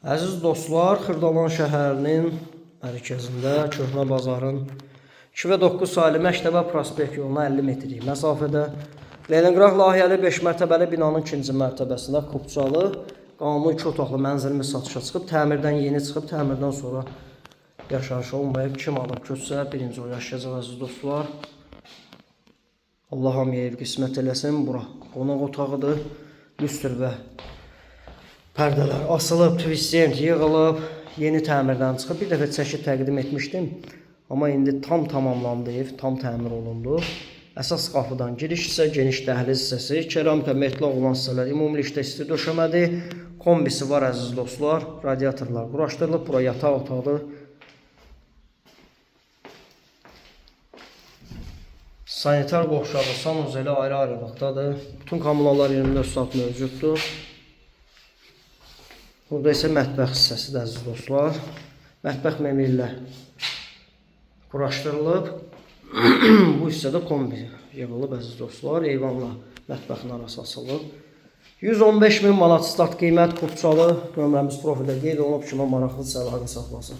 Əziz dostlar, Xırdalan şəhərinin mərkəzində Köhnə bazarın 2 və 9 sayılı Məktəbə Prospekt yoluna 50 metrlik məsafədə Leninqrad layihəli 5 mərtəbəli binanın 2-ci mərtəbəsində Kupçalı qanuni 2 otaqlı mənzilimiz satışa çıxıb, təmirdən yeni çıxıb, təmirdən sonra yaşayış olmayıb. Kim alıb köçsə birinci o yaşayacaq əziz dostlar. Allah hamıya ev qismət eləsin. Bura qonaq otağıdır. Lüstr və pərdələr asılıb, tvistent yığılıb, yeni təmirdən çıxıb. Bir dəfə çəki təqdim etmişdim. Amma indi tam tamamlandı ev, tam təmir olundu. Əsas qapıdan giriş isə geniş dəhliz hissəsi, keramika metlaq olan hissələr ümumilikdə isti döşəmədir. Kombisi var əziz dostlar. Radiatorlar quraşdırılıb. Bura yataq otaqdır. Sanitar qovşağı sanuzeli ayrı-ayrılıqdadır. Bütün kommunallar 24 saat mövcuddur. Burada isə mətbəx hissəsidir əziz dostlar. Mətbəx memirlə quraşdırılıb. Bu hissədə kombi yığılıb əziz dostlar. Eyvanla mətbəxin arası asılıb. 115.000 manat start qiymət Kupçalı. Nömrəmiz profildə qeyd olunub. Kimə maraqlıdırsa əlaqə saxlasın.